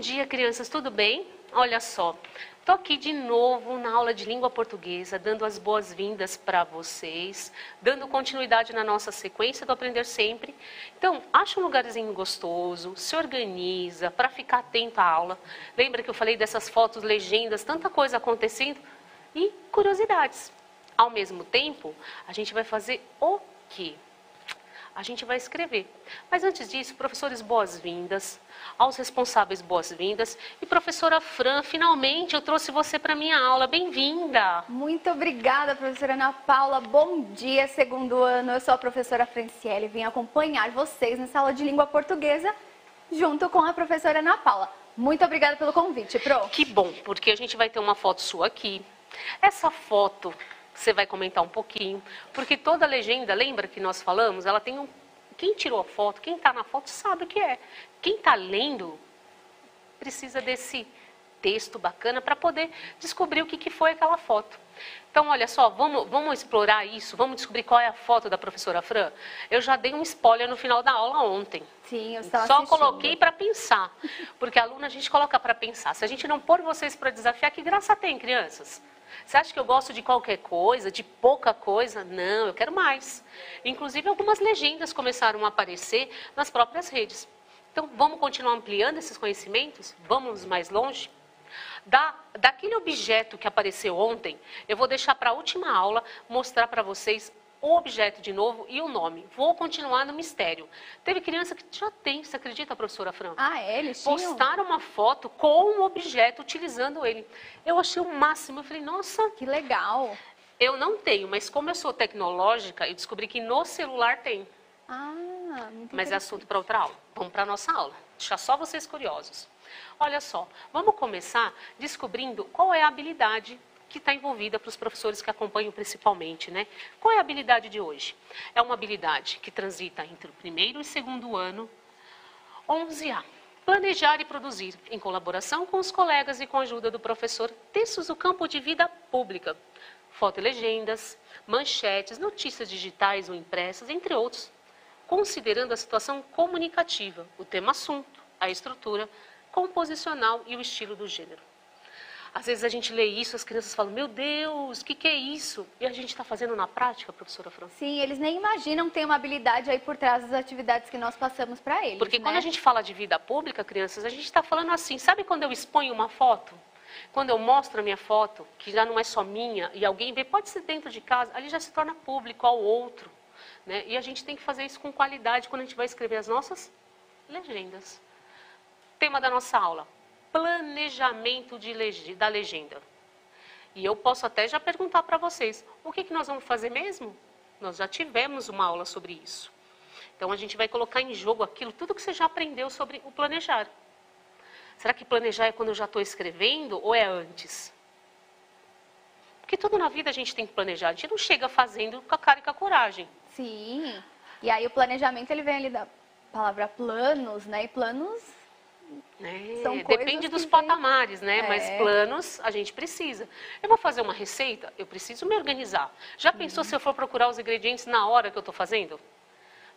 dia, crianças, tudo bem? Olha só, tô aqui de novo na aula de língua portuguesa, dando as boas-vindas para vocês, dando continuidade na nossa sequência do Aprender Sempre. Então, acha um lugarzinho gostoso, se organiza para ficar atento à aula. Lembra que eu falei dessas fotos, legendas, tanta coisa acontecendo e curiosidades. Ao mesmo tempo, a gente vai fazer o quê? A gente vai escrever. Mas antes disso, professores, boas-vindas. Aos responsáveis, boas-vindas. E professora Fran, finalmente eu trouxe você para minha aula. Bem-vinda! Muito obrigada, professora Ana Paula. Bom dia, segundo ano. Eu sou a professora Franciele e vim acompanhar vocês nessa aula de língua portuguesa junto com a professora Ana Paula. Muito obrigada pelo convite, Pro. Que bom, porque a gente vai ter uma foto sua aqui. Essa foto você vai comentar um pouquinho, porque toda legenda, lembra que nós falamos, ela tem um... Quem tirou a foto, quem está na foto sabe o que é. Quem está lendo precisa desse texto bacana para poder descobrir o que foi aquela foto. Então, olha só, vamos explorar isso, vamos descobrir qual é a foto da professora Fran. Eu já dei um spoiler no final da aula ontem. Sim, eu estava Só assistindo. coloquei para pensar, porque a aluna a gente coloca para pensar. Se a gente não pôr vocês para desafiar, que graça tem, crianças? Você acha que eu gosto de qualquer coisa, de pouca coisa? Não, eu quero mais. Inclusive, algumas legendas começaram a aparecer nas próprias redes. Então, vamos continuar ampliando esses conhecimentos? Vamos mais longe? Daquele objeto que apareceu ontem, eu vou deixar para a última aula mostrar para vocês o objeto de novo e o nome. Vou continuar no mistério. Teve criança que já tem, você acredita, professora Fran? Ah, é? Eles tinham? Postaram uma foto com um objeto utilizando ele. Eu achei o máximo. Eu falei, nossa, Que legal. eu não tenho, mas como eu sou tecnológica, eu descobri que no celular tem. Ah, muito Mas é interessante. assunto para outra aula. Vamos para a nossa aula. Deixar só vocês curiosos. Olha só, vamos começar descobrindo qual é a habilidade que está envolvida para os professores que acompanham principalmente, né? Qual é a habilidade de hoje? É uma habilidade que transita entre o primeiro e segundo ano. 11A. Planejar e produzir, em colaboração com os colegas e com a ajuda do professor, textos do campo de vida pública, foto e legendas, manchetes, notícias digitais ou impressas, entre outros, considerando a situação comunicativa, o tema-assunto, a estrutura, composicional e o estilo do gênero. Às vezes a gente lê isso, as crianças falam, meu Deus, o que é isso? E a gente está fazendo na prática, professora Fran? Sim, eles nem imaginam ter uma habilidade aí por trás das atividades que nós passamos para eles, Porque né? quando a gente fala de vida pública, crianças, a gente está falando assim, sabe quando eu exponho uma foto? Quando eu mostro a minha foto, que já não é só minha, e alguém vê, pode ser dentro de casa, ali já se torna público ao outro, né? E a gente tem que fazer isso com qualidade quando a gente vai escrever as nossas legendas. Tema da nossa aula, planejamento da legenda. E eu posso até já perguntar para vocês, o que nós vamos fazer mesmo? Nós já tivemos uma aula sobre isso. Então, a gente vai colocar em jogo aquilo, tudo que você já aprendeu sobre o planejar. Será que planejar é quando eu já estou escrevendo ou é antes? Porque tudo na vida a gente tem que planejar. A gente não chega fazendo com a cara e com a coragem. Sim. E aí o planejamento, ele vem ali da palavra planos, né? E planos são coisas Depende dos que patamares, né? É. Mas planos a gente precisa. Eu vou fazer uma receita, eu preciso me organizar. Já pensou se eu for procurar os ingredientes na hora que eu estou fazendo?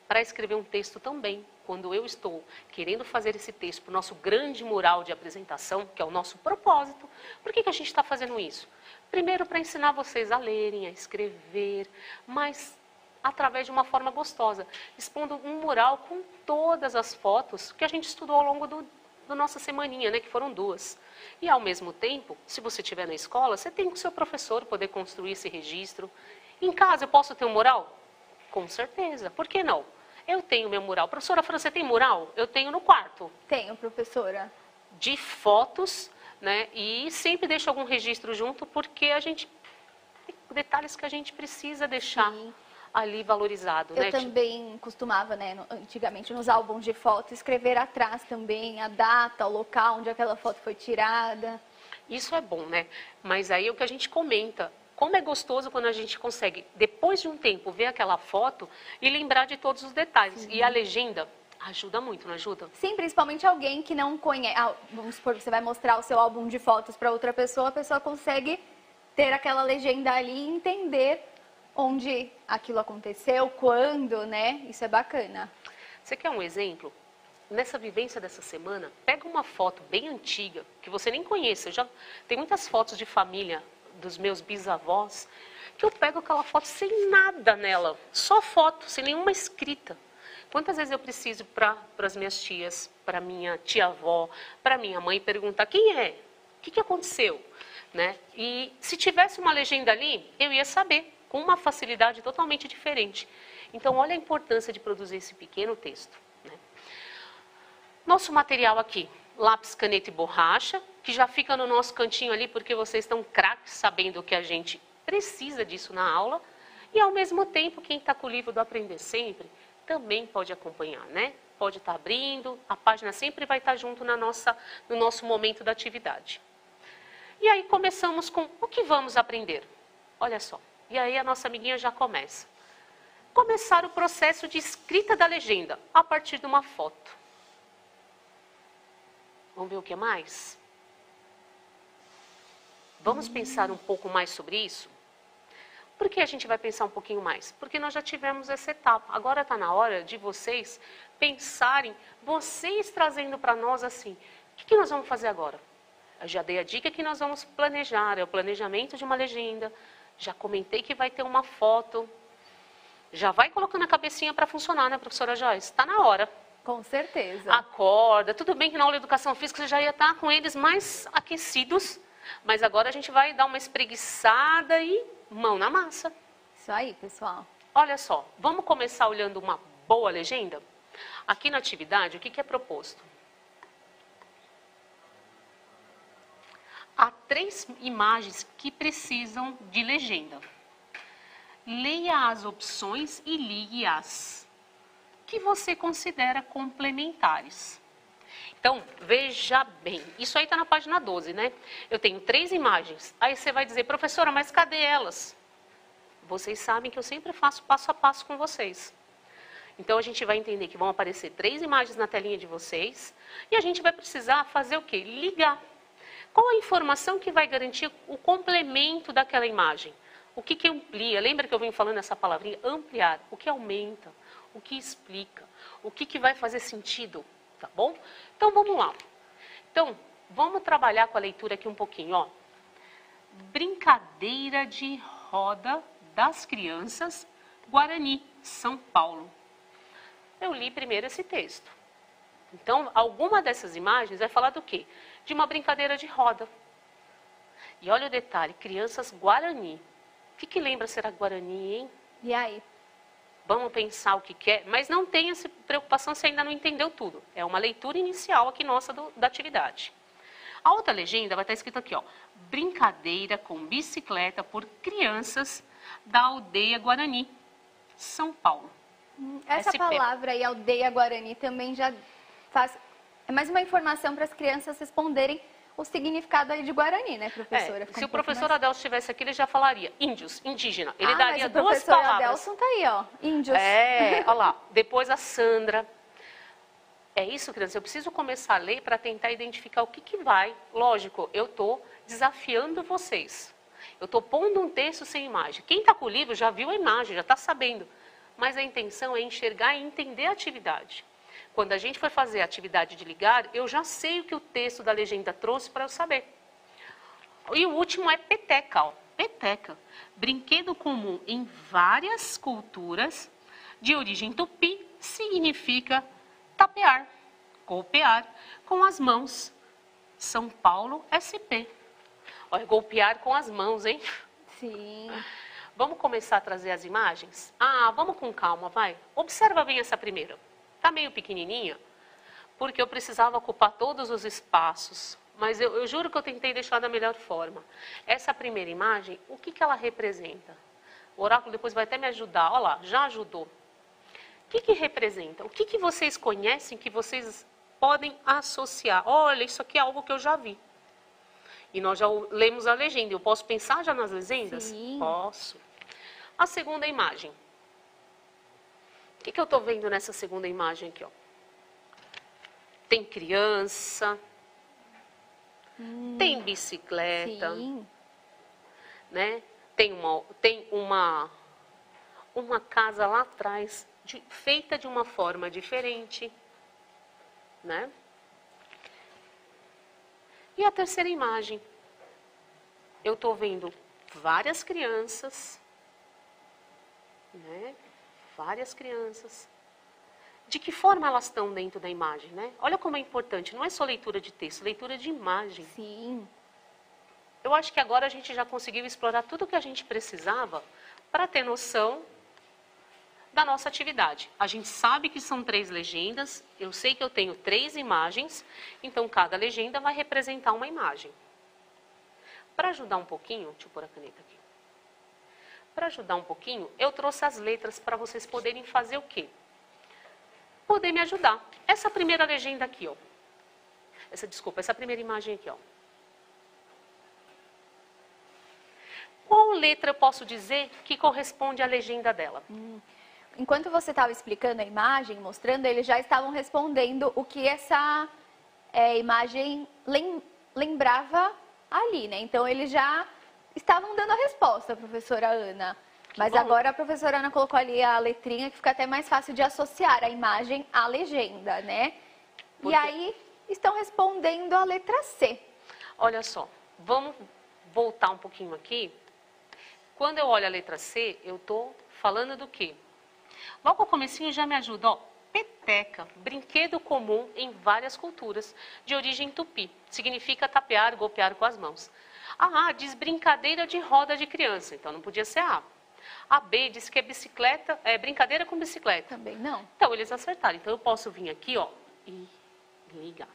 Para escrever um texto também, quando eu estou querendo fazer esse texto para o nosso grande mural de apresentação, que é o nosso propósito, por que a gente está fazendo isso? Primeiro, para ensinar vocês a lerem, a escrever, mas através de uma forma gostosa, expondo um mural com todas as fotos que a gente estudou ao longo do nossa semaninha, né, que foram 2. E ao mesmo tempo, se você estiver na escola, você tem com o seu professor poder construir esse registro. Em casa, eu posso ter um mural? Com certeza. Por que não? Eu tenho meu mural. Professora Fran, você tem mural? Eu tenho no quarto. tenho, professora. De fotos, né? E sempre deixo algum registro junto, porque a gente tem detalhes que a gente precisa deixar Sim. ali valorizado, Eu né? também costumava, né, antigamente nos álbuns de foto, escrever atrás também a data, o local onde aquela foto foi tirada. Isso é bom, né? Mas aí é o que a gente comenta. Como é gostoso quando a gente consegue, depois de um tempo, ver aquela foto e lembrar de todos os detalhes. E a legenda ajuda muito, não ajuda? Sim, principalmente alguém que não conhece. Vamos supor que você vai mostrar o seu álbum de fotos para outra pessoa, a pessoa consegue ter aquela legenda ali e entender onde aquilo aconteceu, quando, né? Isso é bacana. Você quer um exemplo? nessa vivência dessa semana, pega uma foto bem antiga, que você nem conhece. Tem muitas fotos de família dos meus bisavós, que eu pego aquela foto sem nada nela, só foto, sem nenhuma escrita. Quantas vezes eu preciso para as minhas tias, para minha tia-avó, para minha mãe perguntar quem é? O que aconteceu? Né? E se tivesse uma legenda ali, eu ia saber, com uma facilidade totalmente diferente. Então, olha a importância de produzir esse pequeno texto. Né? Nosso material aqui, lápis, caneta e borracha, que já fica no nosso cantinho ali, porque vocês estão craques sabendo que a gente precisa disso na aula. E, ao mesmo tempo, quem está com o livro do Aprender Sempre, também pode acompanhar, né? Pode estar abrindo, a página sempre vai estar junto no nosso momento da atividade. E aí começamos com o que vamos aprender. Olha só, e aí a nossa amiguinha já começa. Começar o processo de escrita da legenda a partir de uma foto. Vamos ver o que mais? Vamos pensar um pouco mais sobre isso? Por que a gente vai pensar um pouquinho mais? Porque nós já tivemos essa etapa. Agora está na hora de vocês pensarem, vocês trazendo para nós assim, o que nós vamos fazer agora? Eu já dei a dica que nós vamos planejar, é o planejamento de uma legenda. Já comentei que vai ter uma foto. Já vai colocando a cabecinha para funcionar, né, professora Joyce? Está na hora. Com certeza. Acorda. Tudo bem que na aula de educação física você já ia estar com eles mais aquecidos, mas agora a gente vai dar uma espreguiçada e mão na massa. Isso aí, pessoal. Olha só, vamos começar olhando uma boa legenda? Aqui na atividade, o que é proposto? Há 3 imagens que precisam de legenda. Leia as opções e ligue-as que você considera complementares. Então, veja bem, isso aí está na página 12, né? Eu tenho 3 imagens. Aí você vai dizer, professora, mas cadê elas? Vocês sabem que eu sempre faço passo a passo com vocês. Então, a gente vai entender que vão aparecer 3 imagens na telinha de vocês e a gente vai precisar fazer o quê? Ligar. Qual a informação que vai garantir o complemento daquela imagem? O que amplia? Lembra que eu venho falando essa palavrinha? Ampliar. O que aumenta? O que explica? O que vai fazer sentido? Tá bom? Então, vamos lá. Então, vamos trabalhar com a leitura aqui um pouquinho, ó. Brincadeira de roda das crianças, Guarani, São Paulo. Eu li primeiro esse texto. Então, alguma dessas imagens vai falar do quê? De uma brincadeira de roda. E olha o detalhe, crianças Guarani. O que lembra ser a Guarani, hein? E aí? Vamos pensar o que é, mas não tenha preocupação se ainda não entendeu tudo. É uma leitura inicial aqui nossa da atividade. A outra legenda vai estar escrito aqui, ó. Brincadeira com bicicleta por crianças da aldeia Guarani, São Paulo. Essa SP. palavra aí, aldeia Guarani, também já faz... É mais uma informação para as crianças responderem o significado aí de Guarani, né, professora? Se o professor Adelson estivesse aqui, ele já falaria índios, indígena. Ele daria mas o 2 professor palavras. Adelson tá aí, ó, índios. Olha lá. Depois a Sandra. É isso, criança. Eu preciso começar a ler para tentar identificar o que vai. Lógico, eu estou desafiando vocês. Eu estou pondo um texto sem imagem. Quem está com o livro já viu a imagem, já está sabendo. Mas a intenção é enxergar e entender a atividade. Quando a gente for fazer a atividade de ligar, eu já sei o que o texto da legenda trouxe para eu saber. E o último é peteca, ó. Peteca. Brinquedo comum em várias culturas, de origem tupi, significa tapear, golpear com as mãos. São Paulo, SP. Olha, golpear com as mãos, hein? Sim. Vamos começar a trazer as imagens? Vamos com calma, vai. Observa bem essa primeira. Está meio pequenininha, porque eu precisava ocupar todos os espaços. Mas eu juro que eu tentei deixar da melhor forma. Essa primeira imagem, o que ela representa? O oráculo depois vai até me ajudar. Olha lá, já ajudou. O que representa? O que vocês conhecem que vocês podem associar? Olha, isso aqui é algo que eu já vi. E nós já lemos a legenda. Eu posso pensar já nas legendas? Sim. Posso. A segunda imagem. O que eu estou vendo nessa segunda imagem aqui, ó? Tem criança, tem bicicleta, Sim. né? Tem uma casa lá atrás, feita de uma forma diferente. né? E a terceira imagem, eu estou vendo várias crianças, né? Várias crianças. De que forma elas estão dentro da imagem, né? Olha como é importante, não é só leitura de texto, leitura de imagem. Sim. Eu acho que agora a gente já conseguiu explorar tudo o que a gente precisava para ter noção da nossa atividade. A gente sabe que são 3 legendas, eu sei que eu tenho 3 imagens, então cada legenda vai representar uma imagem. Para ajudar um pouquinho, deixa eu pôr a caneta aqui. Para ajudar um pouquinho, eu trouxe as letras para vocês poderem fazer o quê? Poder me ajudar. Essa primeira legenda aqui, ó. Essa primeira imagem aqui, ó. Qual letra eu posso dizer que corresponde à legenda dela? Enquanto você estava explicando a imagem, mostrando, eles já estavam respondendo o que essa imagem lembrava ali, né? Então, eles já estavam dando a resposta, professora Ana. Mas bom. agora a professora Ana colocou ali a letrinha que fica até mais fácil de associar a imagem à legenda, né? E aí, estão respondendo a letra C. Olha só, vamos voltar um pouquinho aqui. Quando eu olho a letra C, eu estou falando do quê? Logo ao comecinho já me ajuda, ó. Peteca, brinquedo comum em várias culturas, de origem tupi. Significa tapear, golpear com as mãos. A A diz brincadeira de roda de criança, então não podia ser A. A B diz que é bicicleta, brincadeira com bicicleta. Também não. Então eles acertaram. Então eu posso vir aqui, ó, e ligar.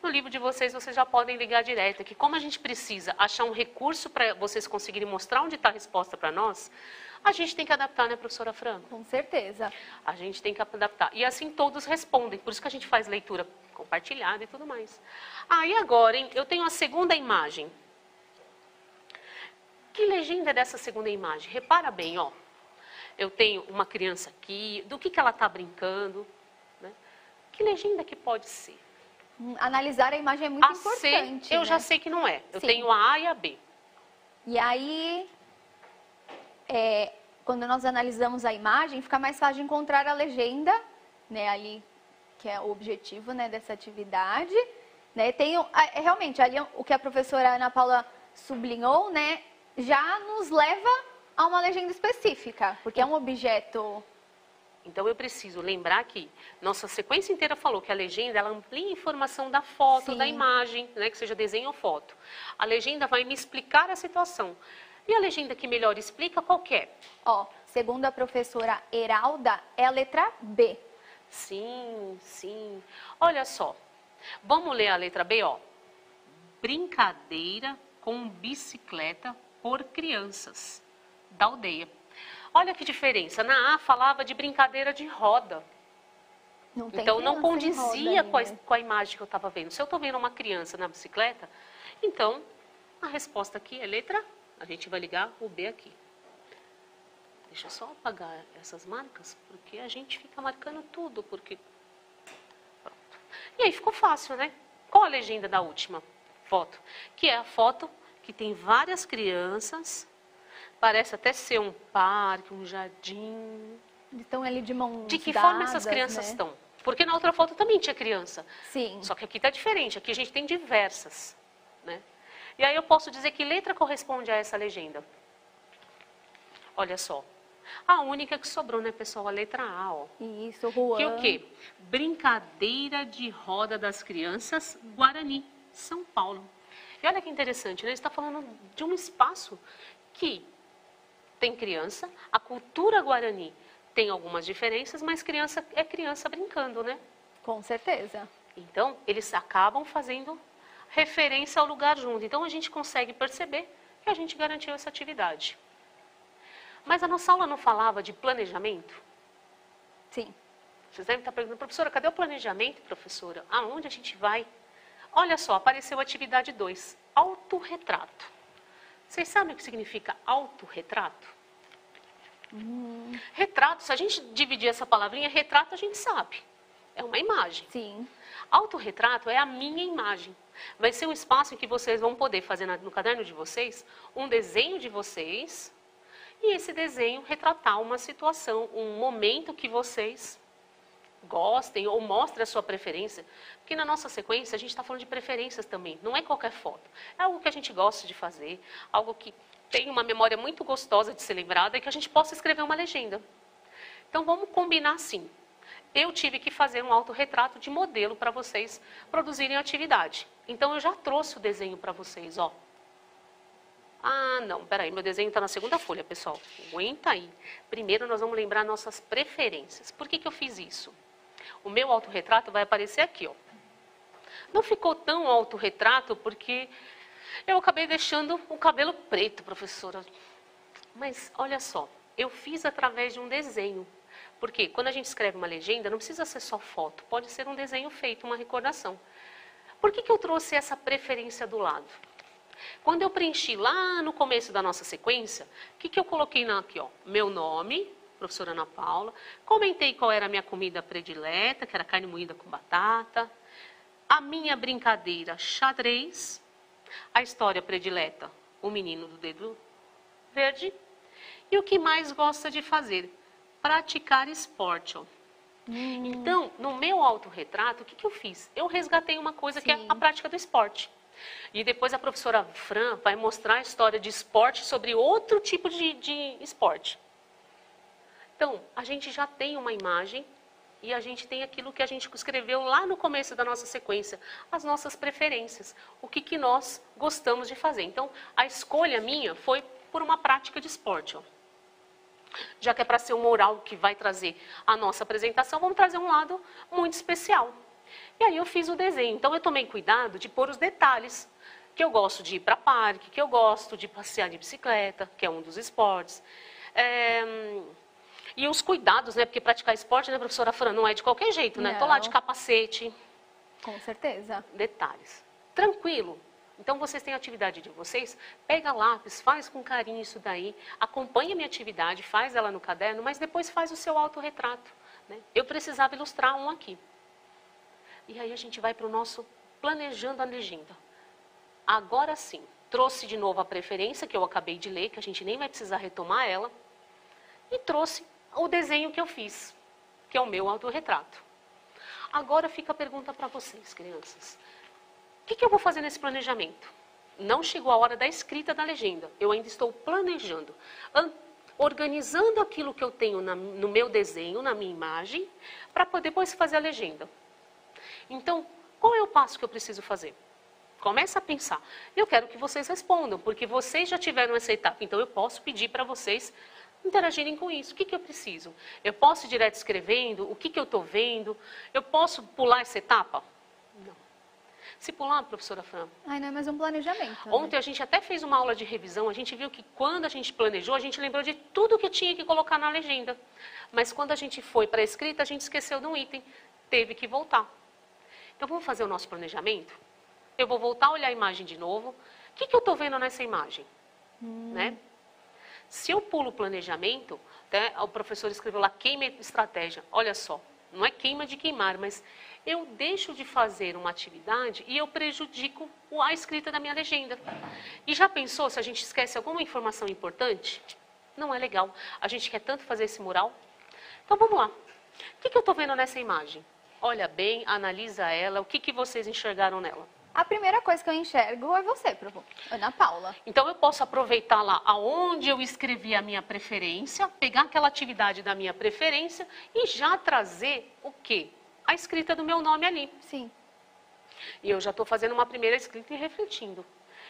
No livro de vocês já podem ligar direto, que como a gente precisa achar um recurso para vocês conseguirem mostrar onde está a resposta para nós, a gente tem que adaptar, né, professora Fran? Com certeza. A gente tem que adaptar. E assim todos respondem, por isso que a gente faz leitura compartilhada e tudo mais. E agora, hein, eu tenho a segunda imagem. Que legenda é dessa segunda imagem? Repara bem, ó. Eu tenho uma criança aqui, do que ela está brincando, né? Que legenda que pode ser? Analisar a imagem é muito A importante. C, eu né? já sei que não é. Eu Sim. tenho a A e a B. E aí, quando nós analisamos a imagem, fica mais fácil de encontrar a legenda, né, ali, que é o objetivo, né, dessa atividade. Né? Realmente, ali o que a professora Ana Paula sublinhou, né, já nos leva a uma legenda específica, porque é um objeto. Então, eu preciso lembrar que nossa sequência inteira falou que a legenda ela amplia a informação da foto, Sim. da imagem, né, que seja desenho ou foto. A legenda vai me explicar a situação. E a legenda que melhor explica, qual que é? Ó, segundo a professora Heralda, é a letra B. Sim, sim. Olha só, vamos ler a letra B, ó. Brincadeira com bicicleta por crianças da aldeia. Olha que diferença. Na A falava de brincadeira de roda. Então não condizia com a imagem que eu estava vendo. Se eu estou vendo uma criança na bicicleta, então a resposta aqui é letra. A gente vai ligar o B aqui. Deixa eu só apagar essas marcas, porque a gente fica marcando tudo. Pronto. E aí ficou fácil, né? Qual a legenda da última foto? Que é a foto que tem várias crianças. Parece até ser um parque, um jardim. Estão ali de mãos De que dadas, forma essas crianças né? estão? Porque na outra foto também tinha criança. Sim. Só que aqui está diferente. Aqui a gente tem diversas, né? E aí eu posso dizer que letra corresponde a essa legenda. Olha só. A única que sobrou, né, pessoal? A letra A, ó. Isso, Juan. Que o quê? Brincadeira de roda das crianças, Guarani, São Paulo. E olha que interessante, né? Ele está falando de um espaço que tem criança, a cultura Guarani tem algumas diferenças, mas criança é criança brincando, né? Com certeza. Então, eles acabam fazendo referência ao lugar junto. Então, a gente consegue perceber que a gente garantiu essa atividade. Mas a nossa aula não falava de planejamento? Sim. Vocês devem estar perguntando, professora, cadê o planejamento, professora? Aonde a gente vai? Olha só, apareceu a atividade 2, autorretrato. Vocês sabem o que significa autorretrato? Retrato, se a gente dividir essa palavrinha, retrato a gente sabe. É uma imagem. Sim. Autorretrato é a minha imagem. Vai ser um espaço em que vocês vão poder fazer no caderno de vocês um desenho de vocês e esse desenho retratar uma situação, um momento que vocês gostem ou mostrem a sua preferência, porque na nossa sequência a gente está falando de preferências também, não é qualquer foto. É algo que a gente gosta de fazer, algo que tem uma memória muito gostosa de ser lembrada e que a gente possa escrever uma legenda. Então vamos combinar assim. Eu tive que fazer um autorretrato de modelo para vocês produzirem a atividade. Então eu já trouxe o desenho para vocês, ó. Ah, não, peraí, meu desenho está na segunda folha, pessoal. Aguenta aí. Primeiro nós vamos lembrar nossas preferências. Por que que eu fiz isso? O meu autorretrato vai aparecer aqui, ó. Não ficou tão autorretrato porque eu acabei deixando o cabelo preto, professora. Mas olha só, eu fiz através de um desenho. Porque quando a gente escreve uma legenda, não precisa ser só foto, pode ser um desenho feito, uma recordação. Por que que eu trouxe essa preferência do lado? Quando eu preenchi lá no começo da nossa sequência, o que que eu coloquei aqui, ó? Meu nome, professora Ana Paula, comentei qual era a minha comida predileta, que era carne moída com batata, a minha brincadeira, xadrez, a história predileta, o menino do dedo verde, e o que mais gosta de fazer? Praticar esporte, ó. Então, no meu autorretrato, o que que eu fiz? Eu resgatei uma coisa que é a prática do esporte. E depois a professora Fran vai mostrar a história de esporte sobre outro tipo de esporte. Então, a gente já tem uma imagem e a gente tem aquilo que a gente escreveu lá no começo da nossa sequência, as nossas preferências, o que que nós gostamos de fazer. Então, a escolha minha foi por uma prática de esporte, ó. Já que é para ser um oral que vai trazer a nossa apresentação, vamos trazer um lado muito especial. E aí eu fiz o desenho. Então eu tomei cuidado de pôr os detalhes, que eu gosto de ir para parque, que eu gosto de passear de bicicleta, que é um dos esportes. E os cuidados, né? Porque praticar esporte, né, professora Fran, não é de qualquer jeito, né? Estou lá de capacete. Com certeza. Detalhes. Tranquilo. Então, vocês têm a atividade de vocês, pega lápis, faz com carinho isso daí, acompanha a minha atividade, faz ela no caderno, mas depois faz o seu autorretrato, né? Eu precisava ilustrar um aqui. E aí a gente vai para o nosso planejando a legenda. Agora sim, trouxe de novo a preferência que eu acabei de ler, que a gente nem vai precisar retomar ela, e trouxe o desenho que eu fiz, que é o meu autorretrato. Agora fica a pergunta para vocês, crianças. O que eu vou fazer nesse planejamento? Não chegou a hora da escrita da legenda. Eu ainda estou planejando, organizando aquilo que eu tenho no meu desenho, na minha imagem, para poder depois fazer a legenda. Então, qual é o passo que eu preciso fazer? Começa a pensar. Eu quero que vocês respondam, porque vocês já tiveram essa etapa. Então, eu posso pedir para vocês interagirem com isso. O que eu preciso? Eu posso ir direto escrevendo? O que eu estou vendo? Eu posso pular essa etapa? Não. Se pular, professora Fran. Ai, não é mais um planejamento. Né? Ontem a gente até fez uma aula de revisão, a gente viu que quando a gente planejou, a gente lembrou de tudo que tinha que colocar na legenda. Mas quando a gente foi para a escrita, a gente esqueceu de um item, teve que voltar. Então vamos fazer o nosso planejamento? Eu vou voltar a olhar a imagem de novo. O que eu estou vendo nessa imagem? Né? Se eu pulo o planejamento, né, o professor escreveu lá, queima estratégia. Olha só, não é queima de queimar, mas eu deixo de fazer uma atividade e eu prejudico a escrita da minha legenda. E já pensou se a gente esquece alguma informação importante? Não é legal. A gente quer tanto fazer esse mural. Então vamos lá. O que eu estou vendo nessa imagem? Olha bem, analisa ela. O que vocês enxergaram nela? A primeira coisa que eu enxergo é você, Ana Paula. Então eu posso aproveitar lá aonde eu escrevi a minha preferência, pegar aquela atividade da minha preferência e já trazer o quê? A escrita do meu nome ali. Sim. E eu já estou fazendo uma primeira escrita e refletindo.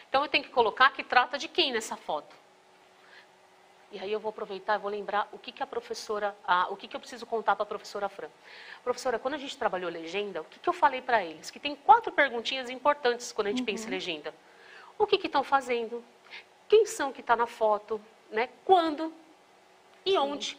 Então eu tenho que colocar que trata de quem nessa foto. E aí eu vou aproveitar e vou lembrar o que a professora, o que eu preciso contar para a professora Fran. Professora, quando a gente trabalhou legenda, o que eu falei para eles? Que tem 4 perguntinhas importantes quando a gente pensa em legenda. O que estão fazendo? Quem são que está na foto? Né? Quando? E onde?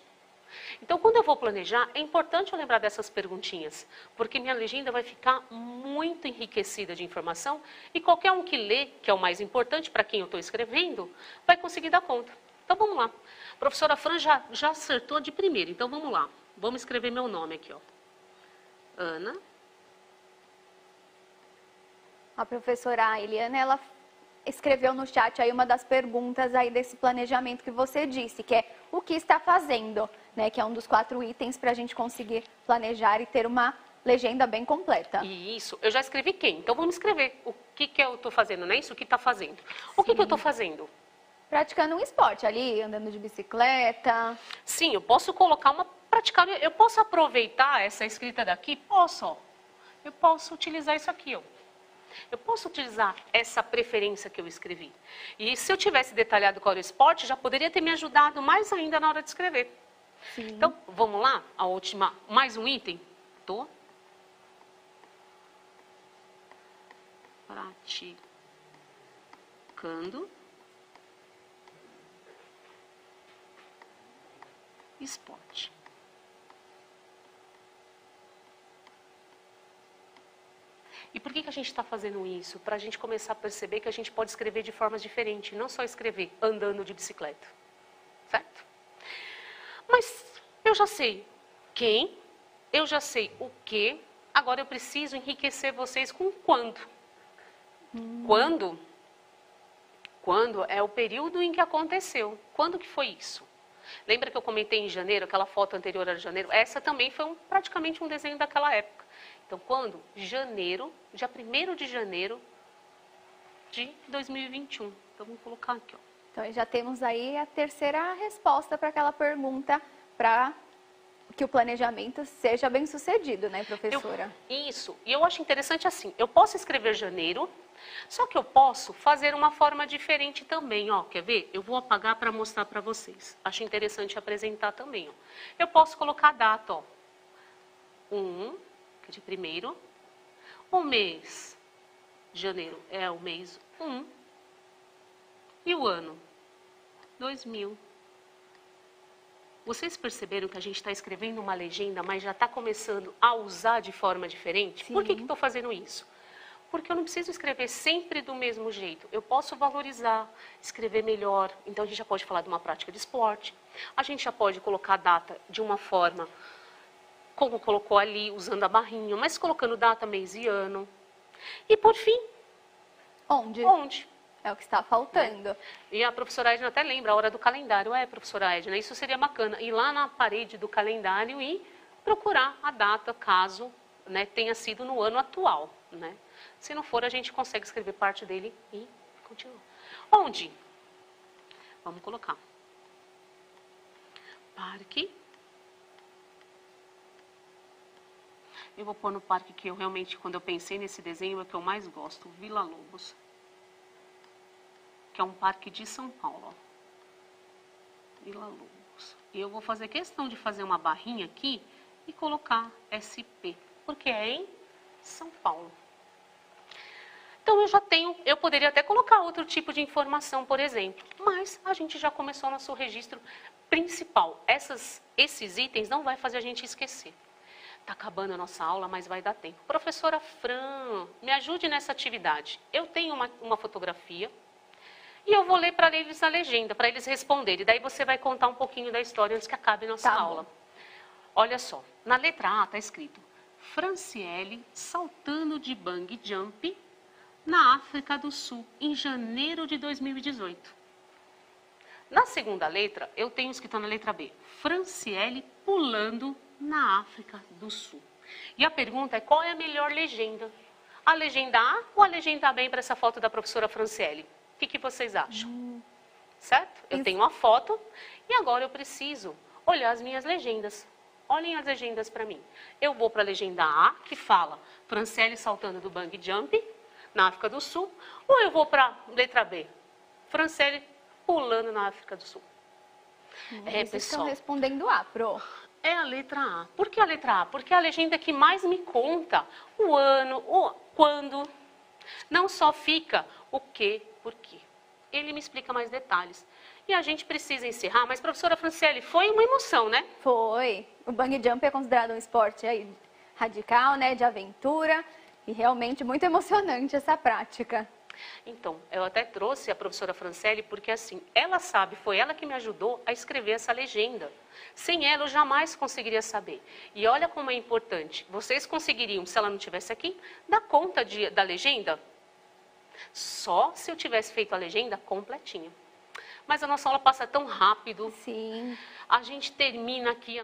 Então, quando eu vou planejar, é importante eu lembrar dessas perguntinhas, porque minha legenda vai ficar muito enriquecida de informação e qualquer um que lê, que é o mais importante para quem eu estou escrevendo, vai conseguir dar conta. Então, vamos lá. A professora Fran já acertou de primeira, então vamos lá. Vamos escrever meu nome aqui, ó. Ana. A professora Eliana, ela escreveu no chat aí uma das perguntas aí desse planejamento que você disse, que é o que está fazendo. né, que é um dos 4 itens para a gente conseguir planejar e ter uma legenda bem completa. Isso, eu já escrevi quem? Então vamos escrever o que eu estou fazendo, não é isso? O que está fazendo? O que eu estou fazendo? Praticando um esporte ali, andando de bicicleta. Sim, eu posso colocar uma praticar, eu posso aproveitar essa escrita daqui? Posso, ó. Eu posso utilizar isso aqui, ó. Eu posso utilizar essa preferência que eu escrevi. E se eu tivesse detalhado qual era o esporte, já poderia ter me ajudado mais ainda na hora de escrever. Sim. Então, vamos lá? A última, mais um item. Tô praticando esporte. E por que a gente está fazendo isso? Para a gente começar a perceber que a gente pode escrever de formas diferentes, não só escrever andando de bicicleta, certo? Mas eu já sei quem, eu já sei o que, agora eu preciso enriquecer vocês com quando. Quando? Quando é o período em que aconteceu. Quando que foi isso? Lembra que eu comentei em janeiro, aquela foto anterior a janeiro? Essa também foi praticamente um desenho daquela época. Então, quando? Janeiro, dia 1º de janeiro de 2021. Então, vamos colocar aqui, ó. Então, já temos aí a terceira resposta para aquela pergunta, para que o planejamento seja bem sucedido, né, professora? Isso. E eu acho interessante assim, eu posso escrever janeiro, só que eu posso fazer uma forma diferente também, ó. Quer ver? Eu vou apagar para mostrar para vocês. Acho interessante apresentar também, ó. Eu posso colocar a data, ó. Que é de 1º. O mês, janeiro, é o mês 1. E o ano, 2000. Vocês perceberam que a gente está escrevendo uma legenda, mas já está começando a usar de forma diferente? Sim. Por que estou fazendo isso? Porque eu não preciso escrever sempre do mesmo jeito. Eu posso valorizar, escrever melhor. Então, a gente já pode falar de uma prática de esporte. A gente já pode colocar a data de uma forma, como colocou ali, usando a barrinha, mas colocando data, mês e ano. E, por fim, Onde? onde? É o que está faltando. E a professora Edna até lembra a hora do calendário. Professora Edna, isso seria bacana. Ir lá na parede do calendário e procurar a data, caso, né, tenha sido no ano atual, né? Se não for, a gente consegue escrever parte dele e continuar. Onde? Vamos colocar. Parque. Eu vou pôr no parque que eu realmente, quando eu pensei nesse desenho, é o que eu mais gosto. Vila Lobos. Que é um parque de São Paulo. Vila Lobos. E eu vou fazer questão de fazer uma barrinha aqui e colocar SP. Porque é em São Paulo. Então, eu poderia até colocar outro tipo de informação, por exemplo, mas a gente já começou nosso registro principal. Esses itens não vai fazer a gente esquecer. Está acabando a nossa aula, mas vai dar tempo. Professora Fran, me ajude nessa atividade. Eu tenho uma fotografia e eu vou ler para eles a legenda, para eles responderem. Daí você vai contar um pouquinho da história antes que acabe a nossa aula. Olha só, na letra A está escrito Franciele saltando de bungee jump na África do Sul, em janeiro de 2018. Na segunda letra, eu tenho escrito na letra B, Franciele pulando na África do Sul. E a pergunta é, qual é a melhor legenda? A legenda A ou a legenda B para essa foto da professora Franciele? O que vocês acham? Certo? Eu tenho uma foto e agora eu preciso olhar as minhas legendas. Olhem as legendas para mim. Eu vou para a legenda A, que fala Franciele saltando do bungee jump na África do Sul, ou eu vou para a letra B, Franciele pulando na África do Sul. Vocês estão respondendo A, pro. É a letra A. Por que a letra A? Porque é a legenda que mais me conta o ano, o quando. Não só fica o que, por quê. Ele me explica mais detalhes. E a gente precisa encerrar, mas professora Franciele, foi uma emoção, né? Foi. O bungee jump é considerado um esporte aí radical, né, de aventura. E realmente muito emocionante essa prática. Então, eu até trouxe a professora Franciele porque assim, ela sabe, foi ela que me ajudou a escrever essa legenda. Sem ela eu jamais conseguiria saber. E olha como é importante, vocês conseguiriam, se ela não estivesse aqui, dar conta da legenda? Só se eu tivesse feito a legenda completinha. Mas a nossa aula passa tão rápido. Sim. A gente termina aqui